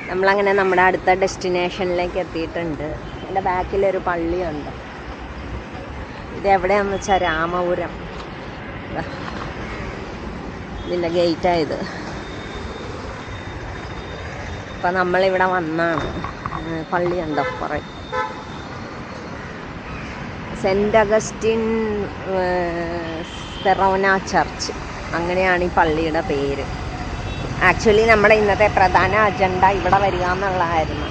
നമ്മളങ്ങനെ നമ്മുടെ അടുത്ത ഡെസ്റ്റിനേഷനിലേക്ക് എത്തിയിട്ടുണ്ട്. എൻ്റെ ബാക്കിലൊരു പള്ളിയുണ്ട്. ഇതെവിടെയാണെന്ന് വെച്ചാൽ രാമപുരം. ഇതിൻ്റെ ഗേറ്റായത്. അപ്പം നമ്മളിവിടെ വന്നാണ്. പള്ളിയുണ്ടോ കുറേ. സെൻറ്റ് അഗസ്റ്റിൻ ഫെറോന ചർച്ച്, അങ്ങനെയാണ് ഈ പള്ളിയുടെ പേര്. ആക്ച്വലി നമ്മുടെ ഇന്നത്തെ പ്രധാന അജണ്ട ഇവിടെ വരിക എന്നുള്ളതായിരുന്നു.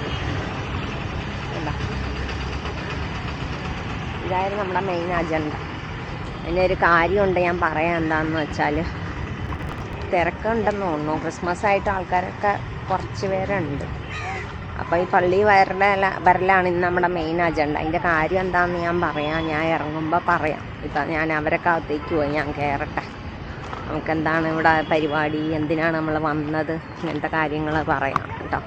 ഇതായിരുന്നു നമ്മുടെ മെയിൻ അജണ്ട. അതിനൊരു കാര്യമുണ്ട്, ഞാൻ പറയാം. എന്താണെന്ന് വെച്ചാൽ തിരക്കുണ്ടെന്ന് തോന്നുന്നു. ക്രിസ്മസ് ആയിട്ട് ആൾക്കാരൊക്കെ കുറച്ച് പേരുണ്ട്. അപ്പോൾ ഈ പള്ളി വരലാണ് ഇന്ന് നമ്മുടെ മെയിൻ അജണ്ട. അതിൻ്റെ കാര്യം എന്താണെന്ന് ഞാൻ പറയാം. ഞാൻ ഇറങ്ങുമ്പോൾ പറയാം. ഇപ്പം ഞാൻ അവരൊക്കെ അകത്തേക്ക് പോയി, ഞാൻ കയറട്ടെ. നമുക്കെന്താണ് ഇവിടെ പരിപാടി, എന്തിനാണ് നമ്മൾ വന്നത്, ഇങ്ങനത്തെ കാര്യങ്ങൾ പറയാം കേട്ടോ.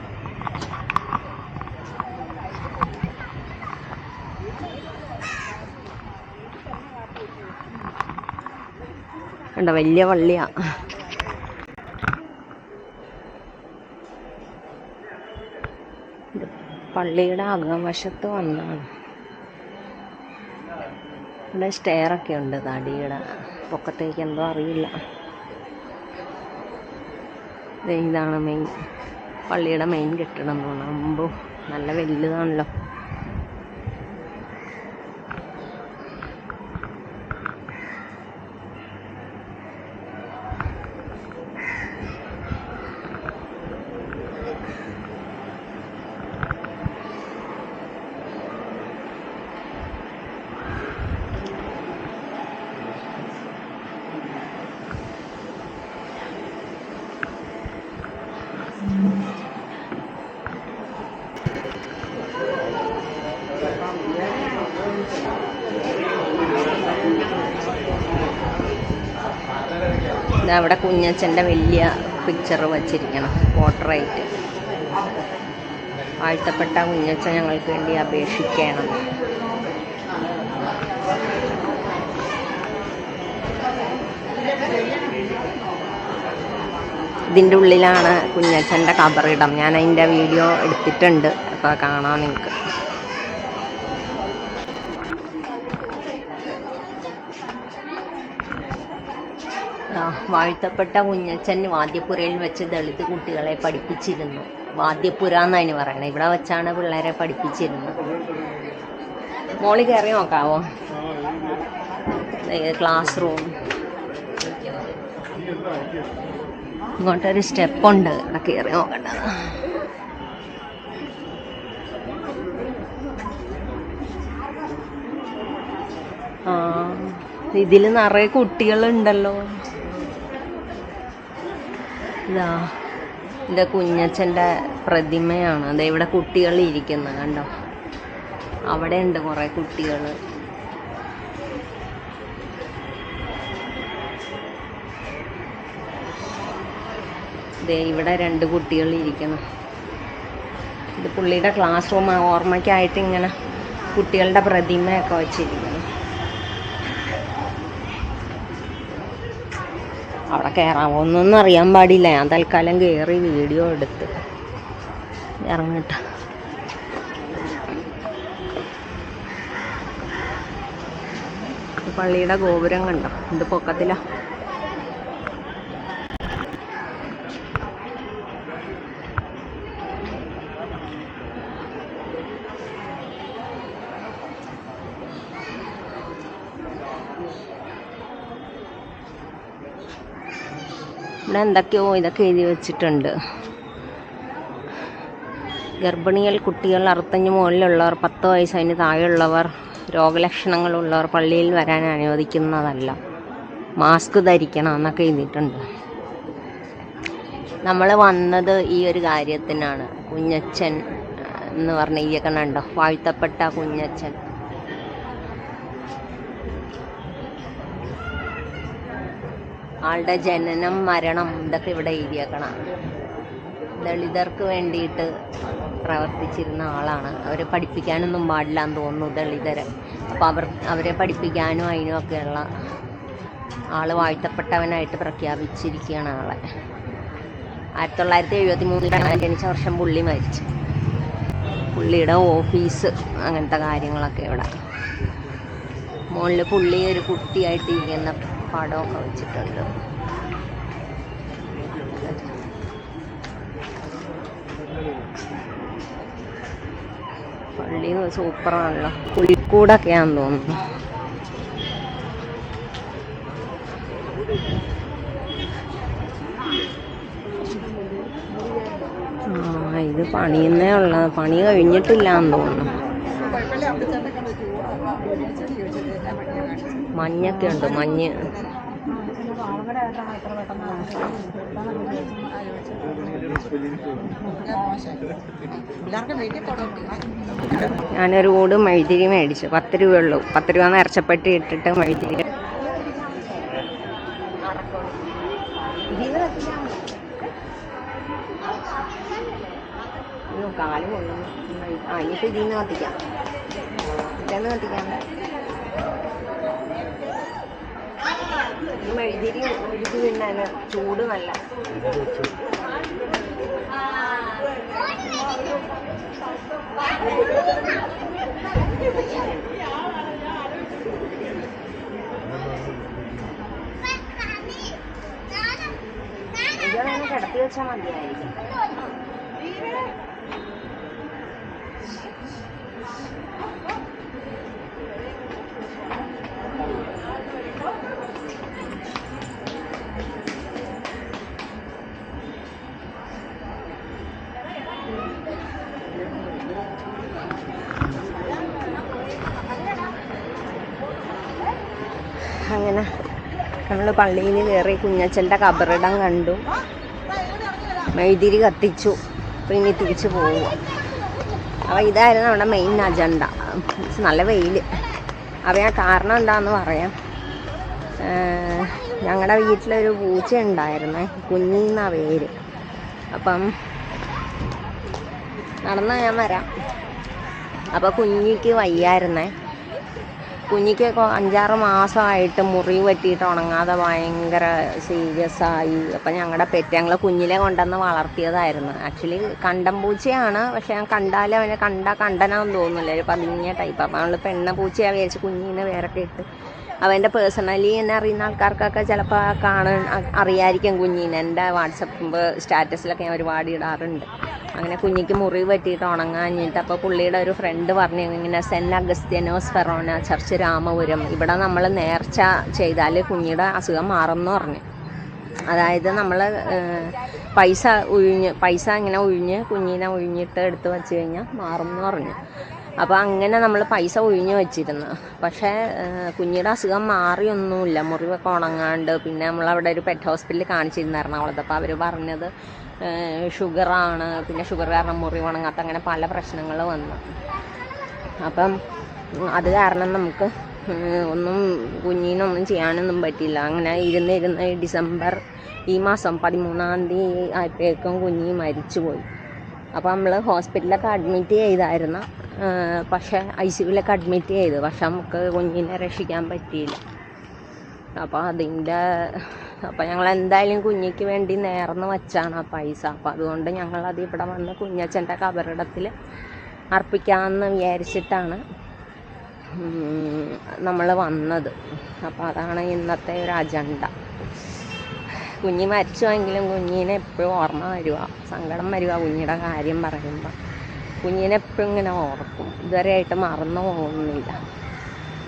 ഉണ്ടോ, വലിയ പള്ളിയാണ്. പള്ളിയുടെ അകംവശത്ത് വന്നാണ്. ഇവിടെ സ്റ്റെയറൊക്കെ ഉണ്ട് തടിയുടെ പൊക്കത്തേക്ക്, എന്തോ അറിയില്ല. ഇതാണ് മെയിൻ പള്ളിയുടെ മെയിൻ കെട്ടിടം തോന്നുന്നു. നല്ല വലുതാണല്ലോ. അവിടെ കുഞ്ഞച്ഛൻ്റെ വലിയ പിക്ചർ വച്ചിരിക്കണം, പോർട്രേറ്റ്. വാഴ്ത്തപ്പെട്ട കുഞ്ഞച്ഛൻ ഞങ്ങൾക്ക് വേണ്ടി അപേക്ഷിക്കണം. ഇതിൻ്റെ ഉള്ളിലാണ് കുഞ്ഞച്ഛൻ്റെ ഖബറിടം. ഞാൻ അതിൻ്റെ വീഡിയോ എടുത്തിട്ടുണ്ട്, അപ്പോൾ കാണാം നിങ്ങൾക്ക്. വാഴ്ത്തപ്പെട്ട കുഞ്ഞച്ഛൻ വാദ്യപ്പുരയിൽ വെച്ച് ദളിത് കുട്ടികളെ പഠിപ്പിച്ചിരുന്നു. വാദ്യപ്പുര എന്നതിന് പറയണേ. ഇവിടെ വെച്ചാണ് പിള്ളേരെ പഠിപ്പിച്ചിരുന്നത്. മോളിൽ കയറി നോക്കാവോ? Class room. ഇങ്ങോട്ടൊരു സ്റ്റെപ്പുണ്ട്, ഇവിടെ കയറി നോക്കേണ്ടത്. ഇതിൽ നിറയെ കുട്ടികളുണ്ടല്ലോ. ഇത് കുഞ്ഞച്ഛൻ്റെ പ്രതിമയാണ്. അത് ഇവിടെ കുട്ടികൾ ഇരിക്കുന്നത് കണ്ടോ. അവിടെ ഉണ്ട് കുറേ കുട്ടികൾ. ഇവിടെ 2 കുട്ടികൾ ഇരിക്കണം. ഇത് പുള്ളിയുടെ ക്ലാസ് റൂം. ഓർമ്മയ്ക്കായിട്ട് ഇങ്ങനെ കുട്ടികളുടെ പ്രതിമയൊക്കെ വച്ചിരിക്കുന്നു. അവിടെ കയറാമോ ഒന്നും അറിയാൻ പാടില്ല. ഞാൻ തൽക്കാലം കയറി വീഡിയോ എടുത്ത് ഇറങ്ങട്ട. പള്ളിയുടെ ഗോപുരം കണ്ടോ, ഇത് പൊക്കത്തിലാ. ഇവിടെ എന്തൊക്കെയോ ഇതൊക്കെ എഴുതി വെച്ചിട്ടുണ്ട്. ഗർഭിണികൾ, കുട്ടികൾ, 65 മുകളിലുള്ളവർ, 10 വയസ്സിന് താഴെയുള്ളവർ, രോഗലക്ഷണങ്ങളുള്ളവർ പള്ളിയിൽ വരാൻ അനുവദിക്കുന്നതല്ല, മാസ്ക് ധരിക്കണം എന്നൊക്കെ എഴുതിയിട്ടുണ്ട്. നമ്മൾ വന്നത് ഈ ഒരു കാര്യത്തിനാണ്. കുഞ്ഞച്ഛൻ എന്ന് പറഞ്ഞ ഇരിക്കണുണ്ടോ, വാഴ്ത്തപ്പെട്ട കുഞ്ഞച്ഛൻ. ആളുടെ ജനനം, മരണം, ഇതൊക്കെ ഇവിടെ എഴുതിയേക്കണം. ദളിതർക്ക് വേണ്ടിയിട്ട് പ്രവർത്തിച്ചിരുന്ന ആളാണ്. അവരെ പഠിപ്പിക്കാനൊന്നും പാടില്ല എന്ന് തോന്നുന്നു, ദളിതരെ. അപ്പോൾ അവരെ പഠിപ്പിക്കാനും അതിനുമൊക്കെയുള്ള ആൾ വാഴ്ത്തപ്പെട്ടവനായിട്ട് പ്രഖ്യാപിച്ചിരിക്കുകയാണ് ആളെ. 1973 ജനിച്ച വർഷം പുള്ളി മരിച്ചു. പുള്ളിയുടെ ഓഫീസ് അങ്ങനത്തെ കാര്യങ്ങളൊക്കെ ഇവിടെ. മുകളിൽ പുള്ളി ഒരു കുട്ടിയായിട്ട് ഇരിക്കുന്ന പടമൊക്കെ വെച്ചിട്ടുണ്ട്. പള്ളി സൂപ്പറാണല്ലോ. പുലിക്കൂടൊക്കെയാണെന്ന് തോന്നുന്നു. ഇത് പണിയുന്നേ ഉള്ള, പണി കഴിഞ്ഞിട്ടില്ലാന്ന് തോന്നുന്നു. മഞ്ഞൊക്കെ ഉണ്ട്, മഞ്ഞ്. ഞാനൊരു കൂട് മെഴുതിരി മേടിച്ചു. 10 രൂപയുള്ളൂ. 10 രൂപ നേർച്ചപ്പെട്ടി ഇട്ടിട്ട് മെഴുതിരി. കാല് കൊള്ളുന്നു. ഇനിയിപ്പോൾ ഇതിൽ നിന്ന് കത്തിക്കാം. ഇതെന്ന് കത്തിക്കാം. ഈ മെഴുതിരി ഒഴുകി നിന്നാണ് ചൂട് നല്ല. ഇതാണ് കിടത്തി വെച്ചാൽ മതിയായിരിക്കും. അങ്ങനെ നമ്മൾ പള്ളിയിൽ കയറി കുഞ്ഞച്ചൻ്റെ കബറിടം കണ്ടു, മെഴുതിരി കത്തിച്ചു. അപ്പോൾ ഇനി തിരിച്ചു പോവുക. അപ്പോൾ ഇതായിരുന്നു നമ്മുടെ മെയിൻ അജണ്ട. നല്ല വെയിൽ. അപ്പോൾ ഞാൻ കാരണം എന്താണെന്ന് പറയാം. ഞങ്ങളുടെ വീട്ടിലൊരു പൂച്ച ഉണ്ടായിരുന്നേ, കുഞ്ഞിന്ന പേര്. അപ്പം നടന്നാൽ ഞാൻ വരാം. അപ്പോൾ കുഞ്ഞിക്ക് വയ്യായിരുന്നേ. കുഞ്ഞിക്ക് 5-6 മാസമായിട്ട് മുറിവ് പറ്റിയിട്ട് ഉണങ്ങാതെ ഭയങ്കര സീരിയസ് ആയി. അപ്പം ഞങ്ങളുടെ ഞങ്ങൾ കുഞ്ഞിലെ കൊണ്ടുവന്ന് വളർത്തിയതായിരുന്നു. ആക്ച്വലി കണ്ടം പൂച്ചയാണ്. പക്ഷെ ഞാൻ കണ്ടാലും അവനെ കണ്ടനാന്ന് തോന്നുന്നില്ല, ഒരു പതിഞ്ഞ ടൈപ്പ്. അപ്പം നമ്മൾ പെണ്ണ പൂച്ചയാണ് വിചാരിച്ച് കുഞ്ഞിനെ വേറൊക്കെ ഇട്ട്. അവൻ്റെ പേഴ്സണലി എന്നെ അറിയുന്ന ആൾക്കാർക്കൊക്കെ ചിലപ്പോൾ അറിയായിരിക്കും കുഞ്ഞിനെ. എൻ്റെ വാട്സപ്പ് സ്റ്റാറ്റസിലൊക്കെ ഞാൻ ഒരുപാട് ഇടാറുണ്ട്. അങ്ങനെ കുഞ്ഞിക്ക് മുറിവ് പറ്റിയിട്ട് ഉണങ്ങാഞ്ഞിട്ട്. അപ്പോൾ പുള്ളിയുടെ ഒരു ഫ്രണ്ട് പറഞ്ഞു, ഇങ്ങനെ സെൻറ്റ് അഗസ്ത്യാനോസ് ഫെറോന ചർച്ച് രാമപുരം, ഇവിടെ നമ്മൾ നേർച്ച ചെയ്താൽ കുഞ്ഞിയുടെ അസുഖം മാറുമെന്ന് പറഞ്ഞു. അതായത് നമ്മൾ പൈസ ഇങ്ങനെ കുഞ്ഞിനെ ഒഴിഞ്ഞിട്ട് എടുത്ത് വെച്ച് കഴിഞ്ഞാൽ മാറും എന്ന് പറഞ്ഞു. അപ്പോൾ അങ്ങനെ നമ്മൾ പൈസ ഒഴിഞ്ഞ് വെച്ചിരുന്നു. പക്ഷേ കുഞ്ഞിയുടെ അസുഖം മാറിയൊന്നുമില്ല, മുറിവൊക്കെ ഉണങ്ങാണ്ട്. പിന്നെ നമ്മളവിടെ ഒരു പെറ്റ് ഹോസ്പിറ്റലിൽ കാണിച്ചിരുന്നു എറണാകുളത്ത്. അപ്പോൾ അവർ പറഞ്ഞത് ഷുഗറാണ്. പിന്നെ ഷുഗർ കാരണം മുറിവ് ഉണങ്ങാത്ത അങ്ങനെ പല പ്രശ്നങ്ങൾ വന്നു. അപ്പം അത് കാരണം നമുക്ക് കുഞ്ഞിനൊന്നും ചെയ്യാനൊന്നും പറ്റില്ല. അങ്ങനെ ഇരുന്ന് ഡിസംബർ ഈ മാസം 13-ാം തീയതി ആയപ്പോഴേക്കും കുഞ്ഞി മരിച്ചുപോയി. അപ്പോൾ നമ്മൾ ഹോസ്പിറ്റലിലൊക്കെ അഡ്മിറ്റ് ചെയ്തായിരുന്നു. പക്ഷേ ICUവിലൊക്കെ അഡ്മിറ്റ് ചെയ്തു. പക്ഷെ നമുക്ക് കുഞ്ഞിനെ രക്ഷിക്കാൻ പറ്റിയില്ല. അപ്പോൾ ഞങ്ങൾ എന്തായാലും കുഞ്ഞിക്ക് വേണ്ടി നേർന്ന് വച്ചാണ് ആ പൈസ. അപ്പോൾ അതുകൊണ്ട് ഞങ്ങളത് ഇവിടെ വന്ന് കുഞ്ഞച്ചൻ്റെ കബറിടത്തിൽ അർപ്പിക്കാമെന്ന് വിചാരിച്ചിട്ടാണ് നമ്മൾ വന്നത്. അപ്പോൾ അതാണ് ഇന്നത്തെ ഒരു അജണ്ട. കുഞ്ഞി മരിച്ചുവെങ്കിലും കുഞ്ഞിനെ എപ്പോഴും ഓർമ്മ വരിക, സങ്കടം വരിക. കുഞ്ഞിയുടെ കാര്യം പറയുമ്പോൾ കുഞ്ഞിനെ എപ്പോഴും ഇങ്ങനെ ഓർക്കും. ഇതുവരെയായിട്ട് മറന്നു പോകുന്നില്ല.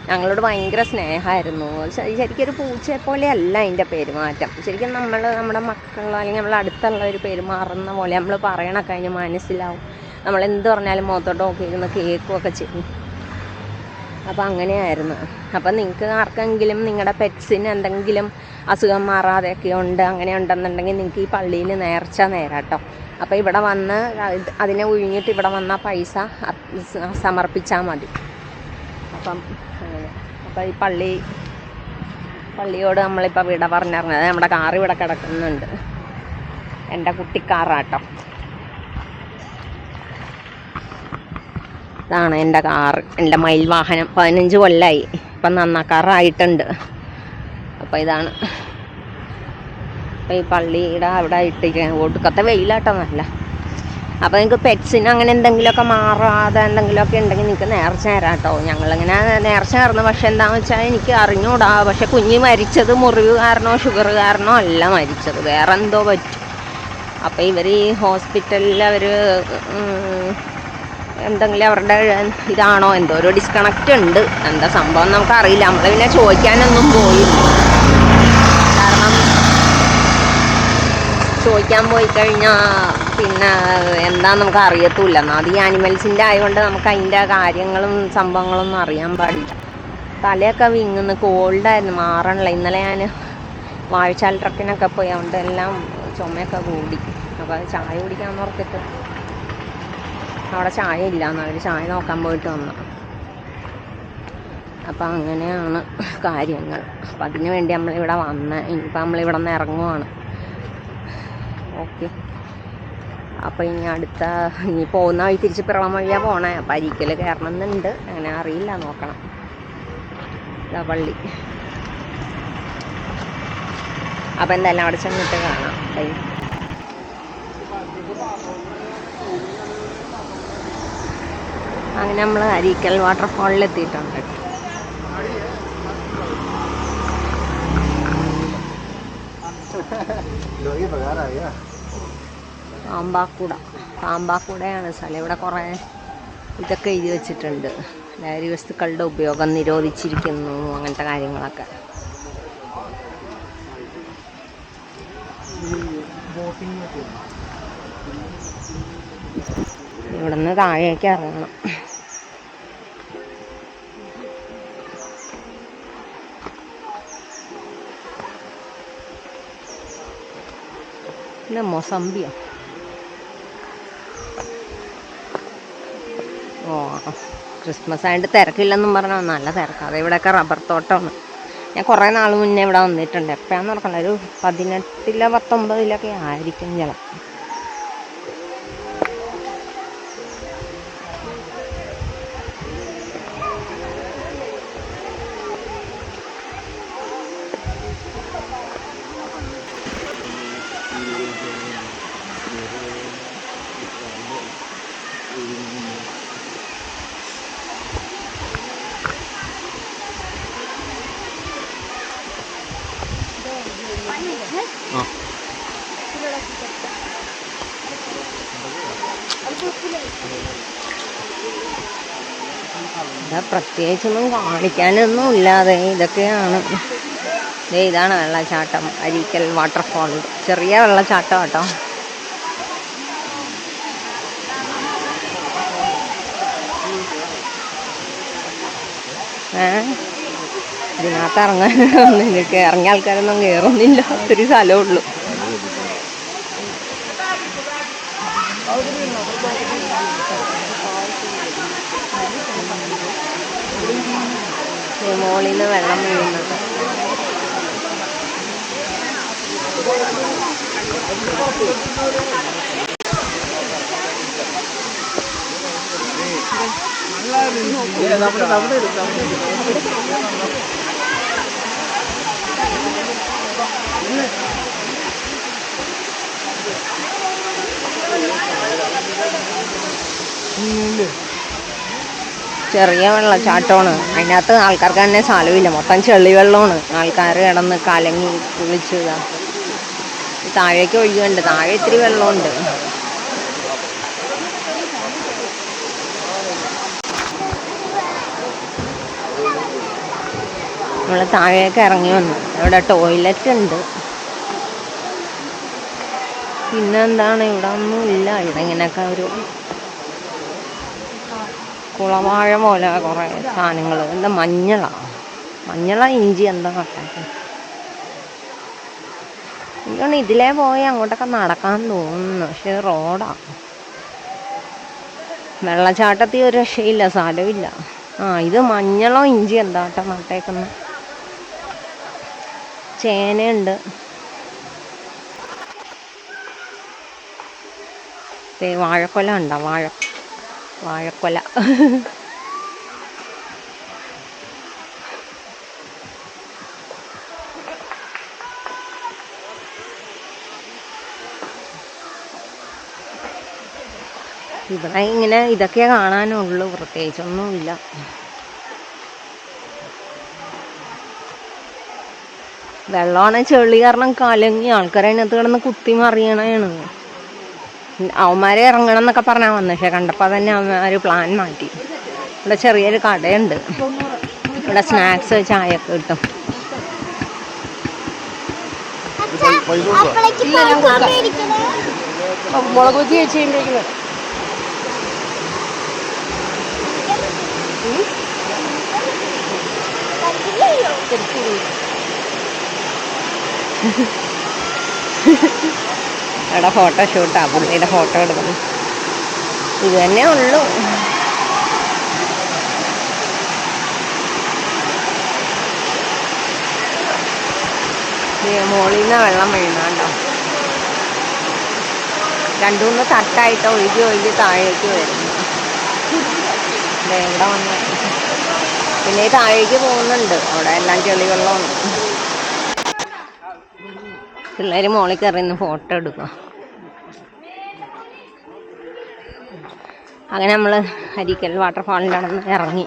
ഞങ്ങളോട് ഭയങ്കര സ്നേഹമായിരുന്നു. ശരിക്കും ഒരു പൂച്ചയെ പോലെയല്ല അതിൻ്റെ പെരുമാറ്റം. ശരിക്കും നമ്മുടെ മക്കളോ അല്ലെങ്കിൽ നമ്മൾ അടുത്തുള്ള ഒരു പെരുമാറുന്ന പോലെ നമ്മൾ പറയണൊക്കെ അതിന് മനസ്സിലാവും. നമ്മളെന്ത് പറഞ്ഞാലും മുഖത്തോട്ട് നോക്കിയിരുന്ന് കേൾക്കുകയൊക്കെ ചെയ്യും. അപ്പോൾ അങ്ങനെയായിരുന്നു. അപ്പം നിങ്ങൾക്ക് ആർക്കെങ്കിലും നിങ്ങളുടെ പെറ്റ്സിന് എന്തെങ്കിലും അസുഖം മാറാതെയൊക്കെ ഉണ്ട്, അങ്ങനെ ഉണ്ടെന്നുണ്ടെങ്കിൽ നിങ്ങൾക്ക് ഈ പള്ളിയിൽ നേർച്ച നേരാട്ടോ. അപ്പോൾ ഇവിടെ വന്ന് അതിനെ ഒഴിഞ്ഞിട്ട് ഇവിടെ വന്ന പൈസ സമർപ്പിച്ചാൽ മതി. അപ്പം അങ്ങനെ. അപ്പോൾ ഈ പള്ളിയോട് നമ്മളിപ്പോൾ വിട പറഞ്ഞിറങ്ങുന്നത്. നമ്മുടെ കാറ് ഇവിടെ കിടക്കുന്നുണ്ട്, എൻ്റെ കുട്ടിക്കാറാട്ടോ. ഇതാണ് എൻ്റെ കാറ്, എൻ്റെ മയിൽ വാഹനം. 15 കൊല്ലമായി. ഇപ്പം നന്നാക്കാറായിട്ടുണ്ട്. അപ്പോൾ ഇതാണ് അപ്പോൾ ഈ പള്ളിയുടെ അവിടെ ഇട്ടിരിക്കാൻ ഒടുക്കത്തെ വെയിലാട്ടോ നല്ല. അപ്പോൾ നിങ്ങൾക്ക് പെറ്റ്സിന് അങ്ങനെ എന്തെങ്കിലുമൊക്കെ മാറാതെ എന്തെങ്കിലുമൊക്കെ ഉണ്ടെങ്കിൽ നിങ്ങൾക്ക് നേർച്ച തരാം കേട്ടോ. ഞങ്ങളിങ്ങനെ നേർച്ച നേർന്നു. പക്ഷെ എന്താണെന്ന് വെച്ചാൽ എനിക്ക് അറിഞ്ഞൂടാ. പക്ഷെ കുഞ്ഞ് മരിച്ചത് മുറിവ് കാരണമോ ഷുഗർ കാരണമോ അല്ല മരിച്ചത്, വേറെ എന്തോ പറ്റും. അപ്പോൾ ഇവർ ഈ ഹോസ്പിറ്റലിൽ അവർ എന്തെങ്കിലും അവരുടെ ഇതാണോ എന്തോ ഒരു ഡിസ്കണക്റ്റ് ഉണ്ട്. എന്താ സംഭവം നമുക്കറിയില്ല. നമ്മൾ പിന്നെ ചോദിക്കാനൊന്നും പോയില്ല. കാരണം ചോദിക്കാൻ പോയി കഴിഞ്ഞാൽ പിന്നെ എന്താണെന്ന് നമുക്ക് അറിയത്തുമില്ല. എന്നാൽ അത് ഈ ആനിമൽസിൻ്റെ ആയതുകൊണ്ട് നമുക്ക് അതിൻ്റെ കാര്യങ്ങളും സംഭവങ്ങളൊന്നും അറിയാൻ പാടില്ല. തലയൊക്കെ വിങ്ങുന്നു, കോൾഡായിരുന്നു, മാറണില്ല. ഇന്നലെ ഞാൻ വാഴച്ചാൽ ട്രക്കിനൊക്കെ പോയി, അതുകൊണ്ട് എല്ലാം ചുമയൊക്കെ കൂടി. അപ്പോൾ അത് ചായ കുടിക്കാമെന്ന് ഓർത്തിട്ട് അവിടെ ചായ ഇല്ലയെന്ന് അവർ ചായ നോക്കാൻ പോയിട്ട് വന്നു. അപ്പം അങ്ങനെയാണ് കാര്യങ്ങൾ. അപ്പം അതിന് വേണ്ടി നമ്മളിവിടെ വന്ന് ഇനിയിപ്പോൾ നമ്മളിവിടെ നിന്ന് ഇറങ്ങുവാണ്. ഓക്കെ. അപ്പോൾ ഇനി പോകുന്ന വഴി തിരിച്ച് പിറവം വഴിയാണ് പോണേ. അപ്പം അരിക്കൽ കയറണമെന്നുണ്ട്. അങ്ങനെ അറിയില്ല, നോക്കണം. ഇതാ പള്ളി. അപ്പം എന്തായാലും അവിടെ ചെന്നിട്ട് കാണാം. അങ്ങനെ നമ്മൾ അരീക്കൽ വാട്ടർഫാളിൽ എത്തിയിട്ടുണ്ട്. പാമ്പാക്കൂടയാണ് സ്ഥലം. ഇവിടെ കുറേ ഇതൊക്കെ എഴുതി വെച്ചിട്ടുണ്ട്. ലഹരി വസ്തുക്കളുടെ ഉപയോഗം നിരോധിച്ചിരിക്കുന്നു, അങ്ങനത്തെ കാര്യങ്ങളൊക്കെ. ഇവിടുന്ന് താഴേക്ക് ഇറങ്ങണം. പിന്നെ മൊസംബിയോ? ഓ, ക്രിസ്മസ് ആയിട്ട് തിരക്കില്ലെന്നും പറഞ്ഞാൽ നല്ല തിരക്കാണ്. ഇവിടെയൊക്കെ റബ്ബർ തോട്ടമാണ്. ഞാൻ കുറേ നാൾ മുന്നേ ഇവിടെ വന്നിട്ടുണ്ട്. എപ്പോഴാണെന്ന് ഓർക്കണ്ട, ഒരു 18 19 ആയിരിക്കും ചിലപ്പോൾ. ഇവിടെ പ്രത്യേകിച്ചൊന്നും കാണിക്കാനൊന്നും ഇല്ലാതെ ഇതൊക്കെയാണ്. ഇതാണ് വെള്ളച്ചാട്ടം, അരീക്കൽ വാട്ടർഫാൾ. ചെറിയ വെള്ളച്ചാട്ടം കേട്ടോ. ഇതിനകത്ത് ഇറങ്ങാനൊന്നും ഇറങ്ങിയ ആൾക്കാരൊന്നും കയറുന്നില്ല. ഒത്തിരി സ്ഥലമേ ഉള്ളൂ. മോളിൽ നിന്ന് വെള്ളം വീഴുന്നത്. ചെറിയ വെള്ളച്ചാട്ടമാണ്. അതിനകത്ത് ആൾക്കാർക്ക് തന്നെ സ്ഥലമില്ല. മൊത്തം ചെളി വെള്ളമാണ്. ആൾക്കാർ കിടന്ന് കലങ്ങി കുളിച്ചതാ. താഴേക്ക് ഒഴുകുന്നുണ്ട്. താഴെ ഇത്തിരി വെള്ളമുണ്ട്. നമ്മൾ താഴേക്ക് ഇറങ്ങി വന്നു. ഇവിടെ ടോയ്ലറ്റ് ഉണ്ട്. പിന്നെന്താണ്, ഇവിടെ ഒന്നും ഇല്ല. ഇവിടെ ഇങ്ങനെയൊക്കെ ഒരു കുളവാഴ പോലെ കുറേ സാധനങ്ങൾ. എന്താ മഞ്ഞള ഇഞ്ചി എന്താ കട്ടാക്കി. എനിക്കാണ് ഇതിലേ പോയി അങ്ങോട്ടൊക്കെ നടക്കാൻ തോന്നുന്നു. പക്ഷെ റോഡാണ്. വെള്ളച്ചാട്ടത്തിൽ ഒരു രക്ഷയില്ല, സ്ഥലമില്ല. ഇത് മഞ്ഞളോ ഇഞ്ചി എന്താ കേട്ടോ നട്ടേക്കുന്ന. ചേനയുണ്ട്. വാഴക്കൊല ഉണ്ടോ? വാഴക്കൊല. ഇവിടെ ഇങ്ങനെ ഇതൊക്കെ കാണാനുള്ളൂ, പ്രത്യേകിച്ചൊന്നുമില്ല. വെള്ളമാണ്, ചെളി കാരണം കലങ്ങി ആൾക്കാരെ അതിനകത്ത് കിടന്ന് കുത്തി മറിയണേണ്. അവന്മാരെ ഇറങ്ങണം എന്നൊക്കെ പറഞ്ഞാൽ വന്നത്, പക്ഷെ കണ്ടപ്പോൾ തന്നെ അവന്മാർ പ്ലാൻ മാറ്റി. ഇവിടെ ചെറിയൊരു കടയുണ്ട്, ഇവിടെ സ്നാക്സ് ചായയൊക്കെ കിട്ടും. മുളക് ബജി വെച്ചിട്ടുണ്ടെങ്കിൽ ഇവിടെ ഫോട്ടോഷൂട്ടാ, പുള്ളിയുടെ ഫോട്ടോ എടുക്കണം. ഇത് തന്നെ ഉള്ളൂ. മോളിൽ നിന്ന് വെള്ളം വീണാണ്ടോ, 2-3 തട്ടായിട്ട് ഒഴുകി താഴേക്ക് വരുന്നു. ഇവിടെ വന്ന് പിന്നെ താഴേക്ക് പോകുന്നുണ്ട്, അവിടെ എല്ലാം ചെളിവെള്ളമാണ്. പിള്ളേർ മോളിൽ കയറിന്ന് ഫോട്ടോ എടുക്കുക. അങ്ങനെ നമ്മൾ അരീക്കൽ വാട്ടർഫാളിൻ്റെ അവിടെ നിന്ന് ഇറങ്ങി.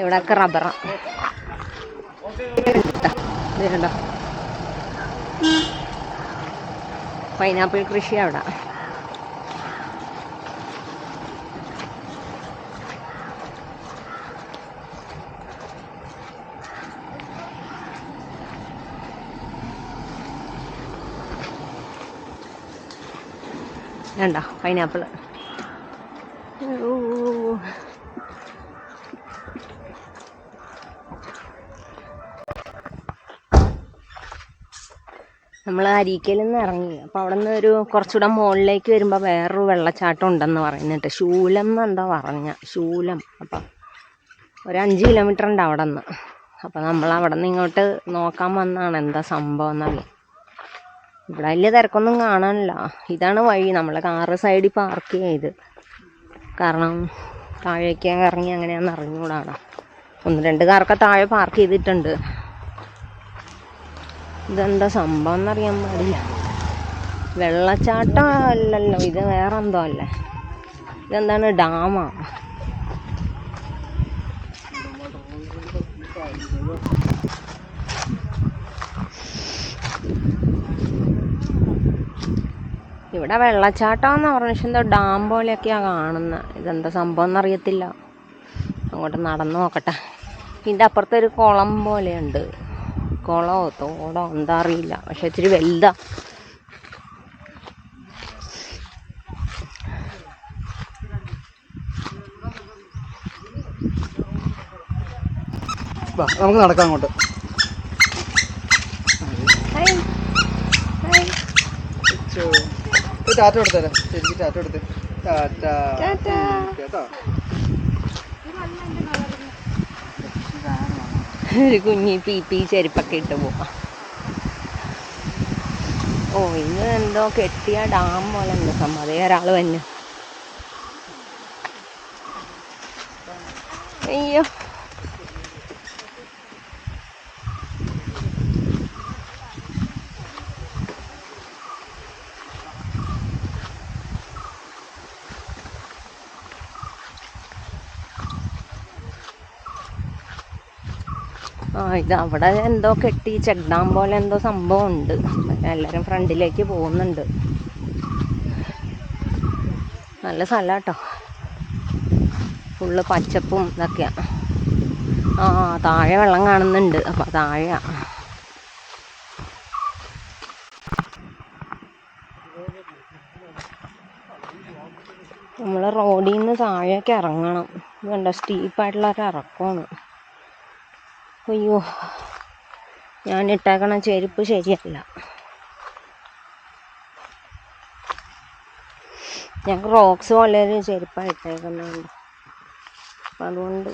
ഇവിടെയൊക്കെ റബ്ബറാണ്. ഇതുണ്ടോ പൈനാപ്പിൾ കൃഷി അവിടെ. വേണ്ട പൈനാപ്പിൾ. നമ്മൾ അരീക്കയിൽ നിന്ന് ഇറങ്ങി. അപ്പോൾ അവിടെ നിന്ന് ഒരു കുറച്ചുകൂടെ മുകളിലേക്ക് വരുമ്പോൾ വേറൊരു വെള്ളച്ചാട്ടം ഉണ്ടെന്ന് പറയുന്നുണ്ട്. ശൂലം എന്നെന്താ ശൂലം. അപ്പം ഒരു 5 കിലോമീറ്റർ ഉണ്ട് അവിടെ നിന്ന്. അപ്പോൾ നമ്മൾ അവിടെ നിന്ന് ഇങ്ങോട്ട് നോക്കാൻ വന്നതാണ് എന്താ സംഭവം എന്നറിയാം. ഇവിടെ വലിയ തിരക്കൊന്നും കാണാനില്ല. ഇതാണ് വഴി. നമ്മൾ കാറ് സൈഡിൽ പാർക്ക് ചെയ്ത്, കാരണം താഴേക്ക് ഇറങ്ങി അങ്ങനെയാണെന്ന് അറിഞ്ഞുകൂടാണ്. 1-2 കാറൊക്കെ താഴെ പാർക്ക് ചെയ്തിട്ടുണ്ട്. ഇതെന്താ സംഭവം എന്നറിയാൻ പാടില്ല. വെള്ളച്ചാട്ടം അല്ലല്ലോ ഇത്, വേറെ എന്തോ അല്ലേ. ഇതെന്താണ്, ഡാമാ? ഇവിടെ വെള്ളച്ചാട്ടമെന്ന് പറഞ്ഞ, പക്ഷെ എന്തോ ഡാം പോലെയൊക്കെയാണ് കാണുന്നത്. ഇതെന്താ സംഭവം എന്നറിയത്തില്ല. അങ്ങോട്ട് നടന്നു നോക്കട്ടെ. ഇതിൻ്റെ അപ്പുറത്തൊരു കുളം പോലെയുണ്ട്. കുളമോ തോടോ എന്താ അറിയില്ല, പക്ഷെ ഇച്ചിരി വലുതാ. നമുക്ക് നടക്കാം അങ്ങോട്ട്. ടാറ്റ കൊടുത്തേ, ശരിക്കും ടാറ്റ കൊടുത്തേ. ടാറ്റ കേട്ടോ. ഒരു കുഞ്ഞി പീ ചെരുപ്പൊക്കെ ഇട്ട് പോവാം. ഓ, ഇത് എന്തോ കെട്ടിയ ഡാം പോലെ ഉണ്ട് സംഭവം. അതേ ഒരാൾ തന്നെ. അയ്യോ, ഇത് അവിടെ എന്തോ കെട്ടി ചെക്ക് ഡാം പോലെ എന്തോ സംഭവം ഉണ്ട്. എല്ലാവരും ഫ്രണ്ടിലേക്ക് പോകുന്നുണ്ട്. നല്ല സ്ഥലം കേട്ടോ, ഫുള്ള് പച്ചപ്പും ഇതൊക്കെയാണ്. താഴെ വെള്ളം കാണുന്നുണ്ട്. അപ്പം താഴെ നമ്മൾ റോഡിൽ നിന്ന് താഴേക്ക് ഇറങ്ങണം. ഇതുണ്ട സ്റ്റീപ്പായിട്ടുള്ളൊരു ഇറക്കമാണ്. അയ്യോ, ഞാൻ ഇട്ടേക്കണ ചെരുപ്പ് ശരിയല്ല. ഞാൻ ക്രോക്സ് പോലെ ഒരു ചെരുപ്പാണ് ഇട്ടേക്കുന്നുണ്ട്. അപ്പം അതുകൊണ്ട്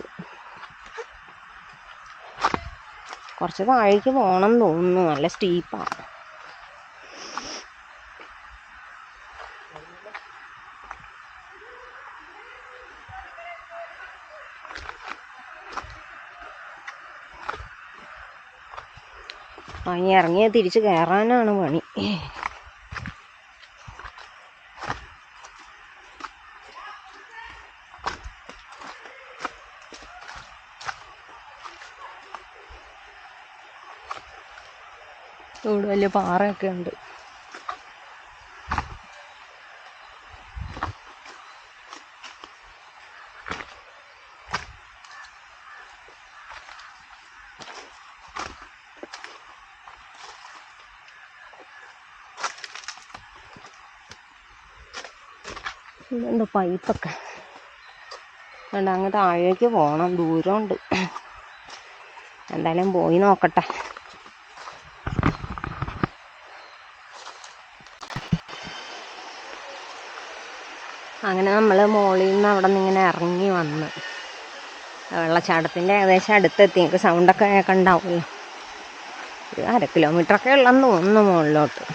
കുറച്ച് താഴേക്ക് പോകണം തോന്നുന്നു. നല്ല സ്റ്റീപ്പാണ്. ഇനി ഇറങ്ങിയ തിരിച്ച് കയറാനാണ് പണി. ഇവിടെ വലിയ പാറയൊക്കെ ഉണ്ട്. ഇതെന്താ പൈപ്പൊക്കെ അതുകൊണ്ട് അങ്ങ് താഴേക്ക് പോകണം, ദൂരമുണ്ട്. എന്തായാലും പോയി നോക്കട്ടെ. അങ്ങനെ നമ്മൾ മുകളിൽ നിന്ന് അവിടെ നിന്ന് ഇങ്ങനെ ഇറങ്ങി വന്ന് വെള്ളച്ചാട്ടത്തിൻ്റെ ഏകദേശം അടുത്തെത്തി. എനിക്ക് സൗണ്ടൊക്കെ കേൾക്കണ്ടാവുമല്ലോ. ഒരു 1/2 കിലോമീറ്ററൊക്കെ ഉള്ളെന്ന് തോന്നുന്നു മുകളിലോട്ട്.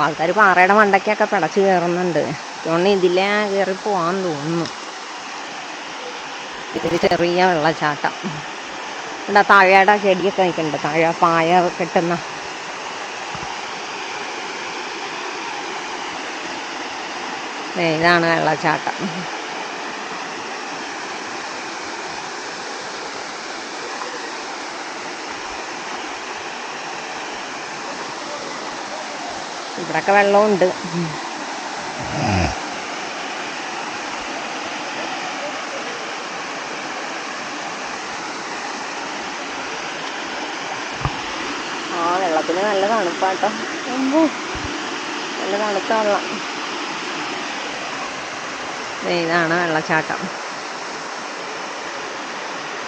ആൾക്കാർ പാറയുടെ മണ്ടയ്ക്കൊക്കെ പിടച്ച് കയറുന്നുണ്ട്. തോന്നി ഇതിലേ കയറി പോകാൻ തോന്നുന്നു. ഇതൊരു ചെറിയ വെള്ളച്ചാട്ടം. ഇവിടെ താഴയുടെ ചെടിയൊക്കെ നിൽക്കുന്നുണ്ട്. താഴെ പായ കെട്ടുന്ന ഇതാണ് വെള്ളച്ചാട്ടം. ഇവിടൊക്കെ വെള്ളമുണ്ട്. വെള്ളത്തിന് നല്ല തണുപ്പാട്ടോ. നല്ല തണുത്ത വെള്ളം. ഇതാണ് വെള്ളച്ചാട്ടം.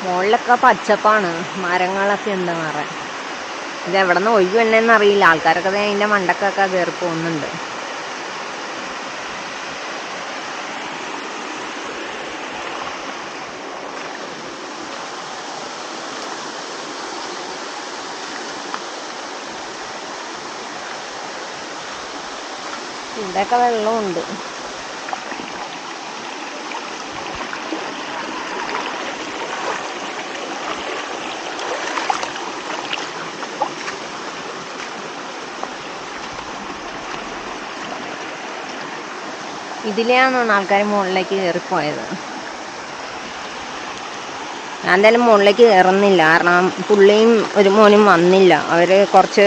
മുകളിലൊക്കെ പച്ചപ്പാണ്, മരങ്ങളൊക്കെ ഉണ്ട് നിറയെ. ഇത് എവിടെ നിന്ന് ഒഴിവ് തന്നെയെന്ന് അറിയില്ല. ആൾക്കാരൊക്കെ അതിൻ്റെ മണ്ടക്കൊക്കെ കയറി പോകുന്നുണ്ട്. ഇവിടെയൊക്കെ വെള്ളമുണ്ട്. ഇതിലെയാണെന്നാണ് ആൾക്കാർ മുകളിലേക്ക് കയറിപ്പോയത്. ഞാൻ എന്തായാലും മുകളിലേക്ക് കയറുന്നില്ല. കാരണം പുള്ളിയും ഒരു മോനും വന്നില്ല. അവർ കുറച്ച്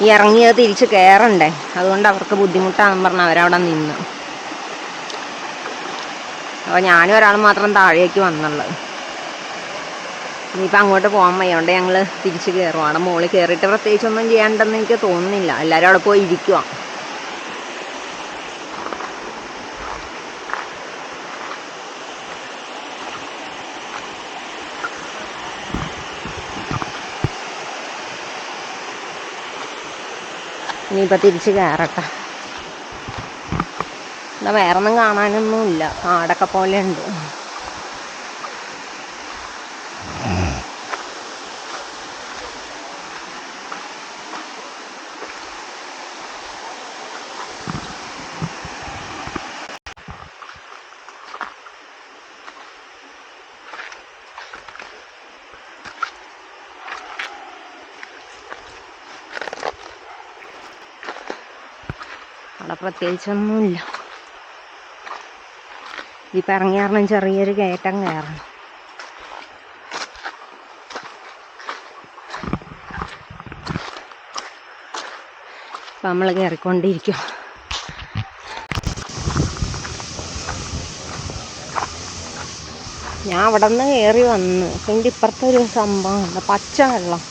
ഈ ഇറങ്ങിയത് തിരിച്ച് കയറണ്ടേ, അതുകൊണ്ട് അവർക്ക് ബുദ്ധിമുട്ടാണെന്ന് പറഞ്ഞ് അവരവിടെ നിന്ന്. അപ്പോൾ ഞാനും ഒരാൾ മാത്രം താഴേക്ക് വന്നുള്ളത്. ഇനിയിപ്പോൾ അങ്ങോട്ട് പോകാൻ വയ്യോണ്ട് ഞങ്ങൾ തിരിച്ച് കയറും. അവിടെ മുകളിൽ കയറിയിട്ട് പ്രത്യേകിച്ചൊന്നും ചെയ്യാണ്ടെന്ന് എനിക്ക് തോന്നുന്നില്ല. എല്ലാവരും അവിടെ പോയി ഇരിക്കുക. ഇനിയിപ്പോൾ തിരിച്ച് കയറട്ടെ. എന്താ വേറൊന്നും കാണാനൊന്നുമില്ല. കാടൊക്കെ പോലെ ഉണ്ട്. അവിടെ പ്രത്യേകിച്ചൊന്നുമില്ല. ഇപ്പം ഇറങ്ങി കാരണം ചെറിയൊരു കയറ്റം കയറണം. ഇപ്പം നമ്മൾ കയറിക്കൊണ്ടിരിക്കും. ഞാൻ അവിടെ നിന്ന് കയറി വന്ന്. ഇപ്പം എൻ്റെ ഇപ്പുറത്തെ ഒരു സംഭവം ഉണ്ട്, പച്ച വെള്ളം.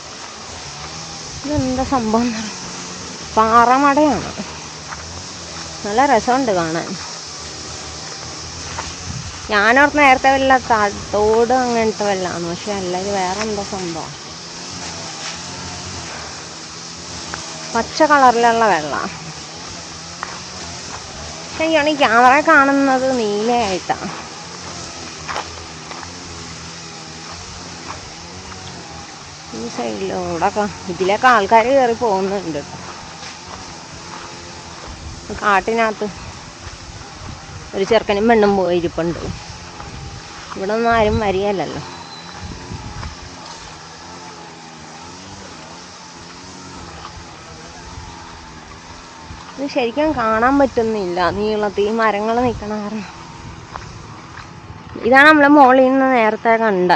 ഇതെന്താ സംഭവം എന്ന് പറയുന്നത്? പാറമടയാണ്. നല്ല രസമുണ്ട് കാണാൻ. ഞാനോർത്ത് നേരത്തെ വല്ല തോട് അങ്ങനത്തെ വല്ലതാണ്, പക്ഷെ അല്ല, ഇത് വേറെ എന്തോ സംഭവം. പച്ച കളറിലുള്ള വെള്ളമാണ്. പക്ഷെ ഈ ക്യാമറ കാണുന്നത് നീലയായിട്ടാണ്. ഈ സൈഡിലൂടെ ഇതിലൊക്കെ ആൾക്കാർ കയറി പോകുന്നുണ്ട്. കാട്ടിനകത്ത് ഒരു ചെറുക്കനും പെണ്ണും പോയിരിപ്പുണ്ട്. ഇവിടെ ഒന്നും ആരും വരികയല്ലല്ലോ. ഇത് ശരിക്കും കാണാൻ പറ്റുന്നില്ല നീളത്തിൽ ഈ മരങ്ങൾ നിൽക്കണ കാരണം. ഇതാണ് നമ്മളെ മോളിൽ നിന്ന് നേരത്തെ കണ്ട.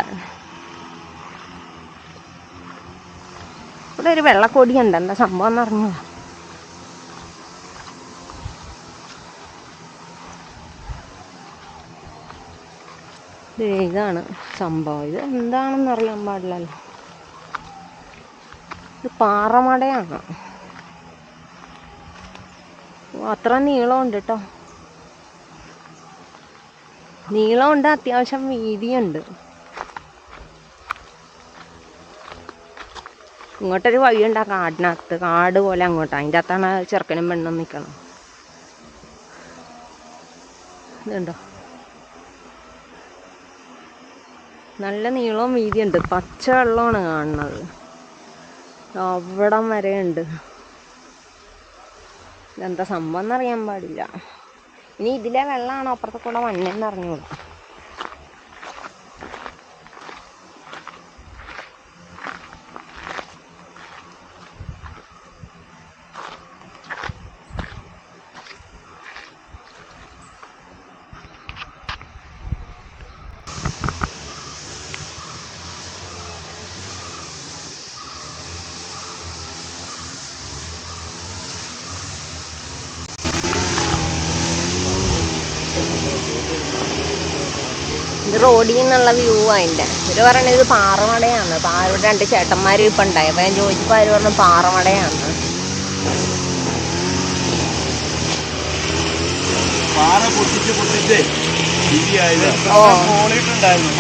ഇവിടെ ഒരു വെള്ളക്കൊടിയുണ്ട്. എന്താ സംഭവം എന്ന് അറിഞ്ഞൂടാ. ഇതാണ് സംഭവം. ഇത് എന്താണെന്ന് അറിയാൻ പാടില്ലല്ലോ. ഇത് പാറമടയാണ്. അത്ര നീളമുണ്ട് കേട്ടോ. നീളമുണ്ട്, അത്യാവശ്യം വീതിയുണ്ട്. ഇങ്ങോട്ടൊരു വഴിയുണ്ട് ആ കാടിനകത്ത്. കാട് പോലെ അങ്ങോട്ട്. അതിൻ്റെ അകത്താണ് ചെറുക്കനും പെണ്ണും നിൽക്കണം. ഇതുണ്ടോ, നല്ല നീളവും വീതിയുണ്ട്. പച്ച വെള്ളമാണ് കാണുന്നത്. അവിടം വരെ ഉണ്ട്. ഇതെന്താ സംഭവം എന്നറിയാൻ പാടില്ല. ഇനി ഇതിലെ വെള്ളമാണോ അപ്പുറത്തെ കൂടെ മണ്ണെന്ന് അറിഞ്ഞൂടാ. ഇത് റോഡിൽ നിന്നുള്ള വ്യൂ അതിൻ്റെ. ഇവർ പറയണത് ഇത് പാറമടയാണ്. ഇവിടെ 2 ചേട്ടന്മാരും ഇപ്പം ഉണ്ടായി. അപ്പം ഞാൻ ചോദിച്ചപ്പോൾ അവർ പറഞ്ഞു പാറമടയാണ്.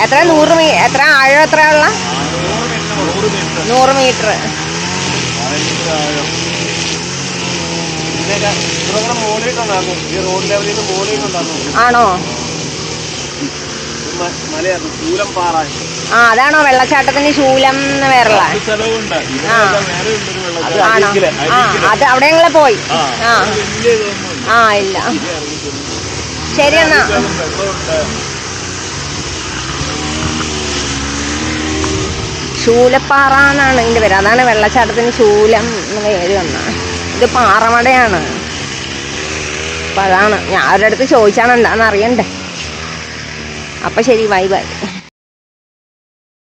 എത്ര 100 എത്ര ആഴം എത്രയുള്ള 100 മീറ്റർ. ആണോ? ആ അതാണോ വെള്ളച്ചാട്ടത്തിന് ശൂലം എന്ന് പേരുള്ള? ആണോ? ആ അത് അവിടെ ഞങ്ങൾ പോയി. ആ ഇല്ല. ശരി എന്നാ. ശൂലപ്പാറ എന്നാണ് ഇതിൻ്റെ പേര്. അതാണ് വെള്ളച്ചാട്ടത്തിന് ശൂലം എന്ന് പേര് വന്ന. ഇത് പാറമടയാണ്. അപ്പം അതാണ് ഞാൻ അവരുടെ അടുത്ത് ചോദിച്ചാണ് എന്താണെന്ന് അറിയണ്ടേ. അപ്പം ശരി, ബൈ ബൈ.